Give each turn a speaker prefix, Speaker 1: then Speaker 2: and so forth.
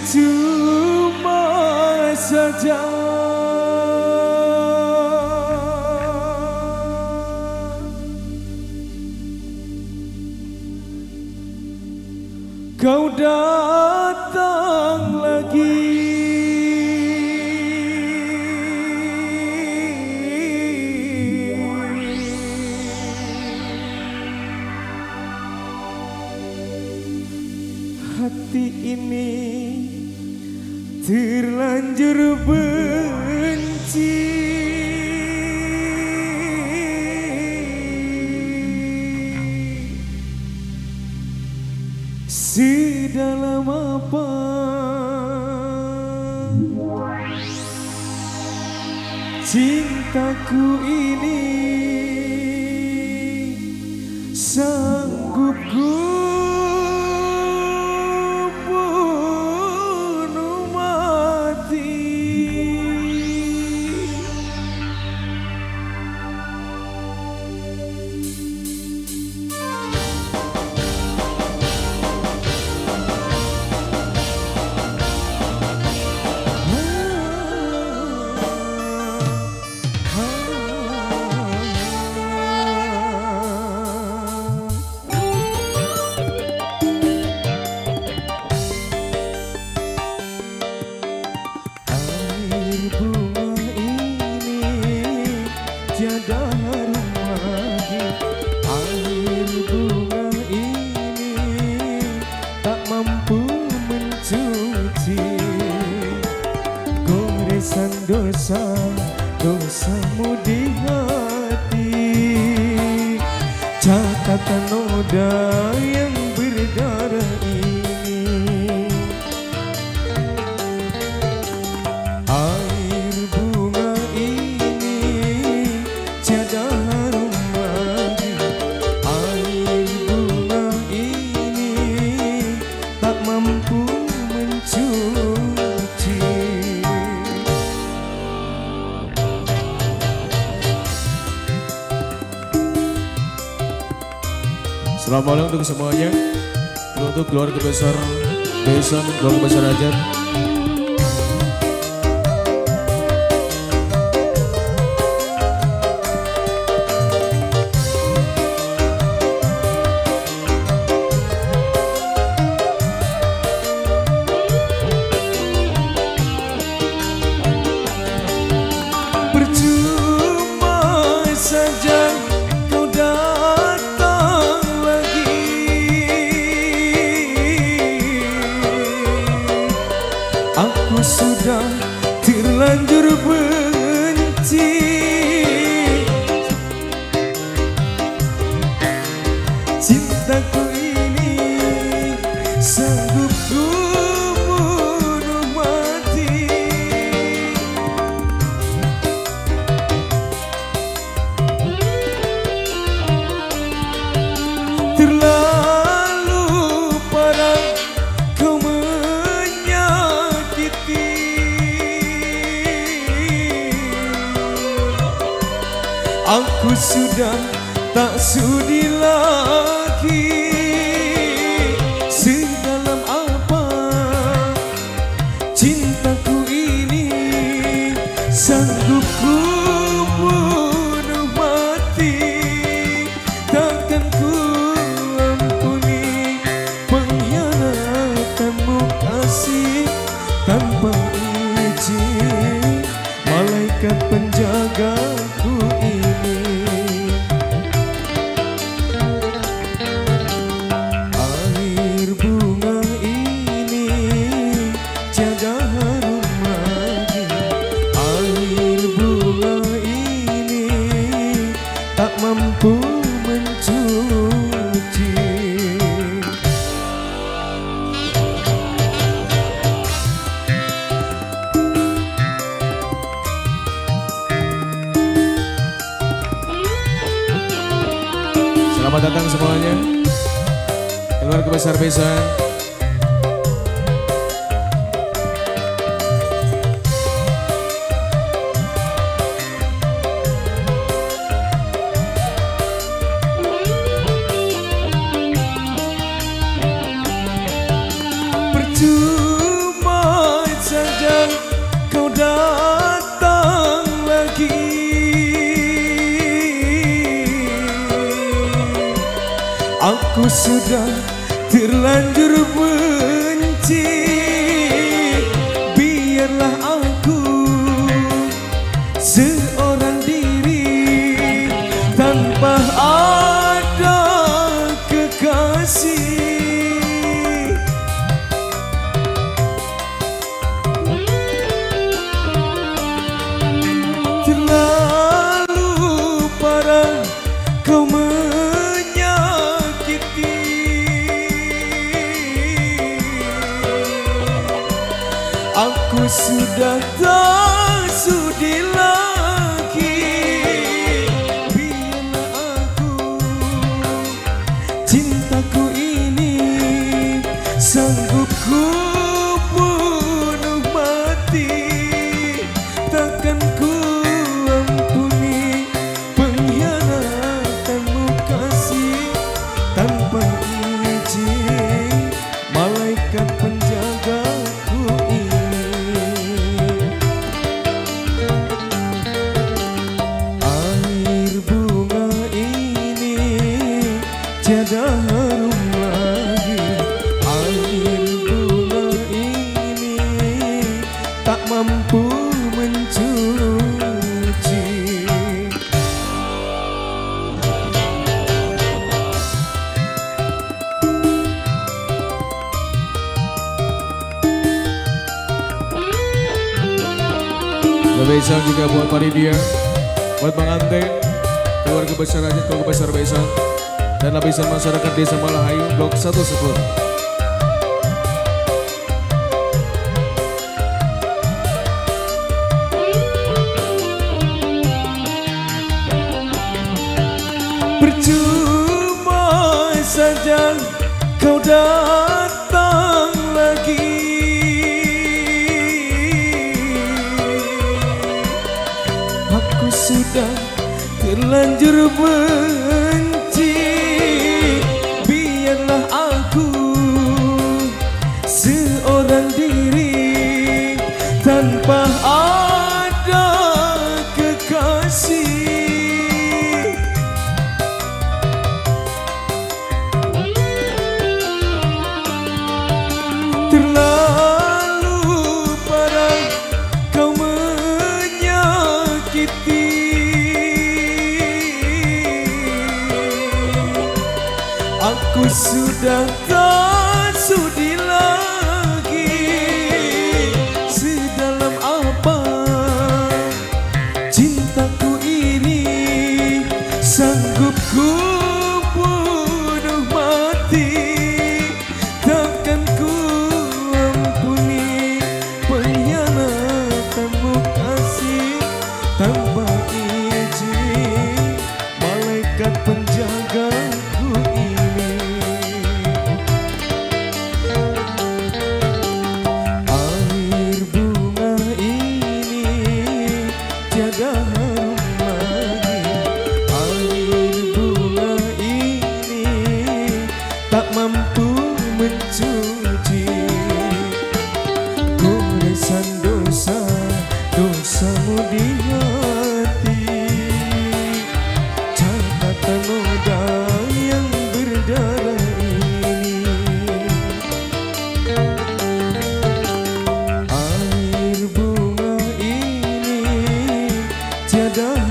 Speaker 1: Percuma saja kau datang lagi. Hati ini terlanjur benci, sedalam apa cintaku ini sanggup ku tiada harum lagi. Air bunga ini tak mampu mencuci goresan dosamu di hati. Catatan noda yang berdarah ini, air bunga ini tiada harum lagi. Air bunga ini tak mampu mencuci. Selamat malam untuk semuanya, untuk keluarga besar Besan, keluarga besar Ajat. Percuma saja kau datang lagi. Aku sudah terlanjur benci, cintaku ini sanggup ku bunuh mati. Terlalu parah kau menyakiti, aku sudah tak sudi lagi. Sedalam apa cintaku ini sanggup ku bunuh mati. Takkan ku ampuni pengkhianatanmu kasih tanpa izin malaikat penjagaku ini. Air bunga ini tiada harum lagi. Air bunga ini tak mampu mencuci. Selamat datang semuanya, keluarga besar Besan. Percuma Aku sudah tak sudi lagi, biarlah aku cintaku ini sanggup ku bunuh mati. Takkan ku ampuni pengkhianatanmu kasih tanpa izin malaikat penjagaku ini. Air bunga ini tiada harum lagi, air bunga ini tak mampu mencuci. Besan juga buat panitia, buat pengantin, keluarga besar aja, keluarga besar Besan, dan lapisan masyarakat Desa Malahayu Blok 110. Percuma saja kau datang lagi, aku sudah terlanjur benci. Biarlah aku seorang diri tanpa ada kekasih. Terlalu parah kau menyakiti. Aku sudah tak sudi lagi, sedalam apa cintaku ini sanggup ku bunuh mati. Takkan ku ampuni pengkhianatanmu kasih tanpa izin malaikat penjagaku ini. Air bunga ini tiada harum lagi, air bunga ini tak mampu mencuci goresan dosa dosamu di hati. Catatan noda yang berdarah ini, air bunga ini tiada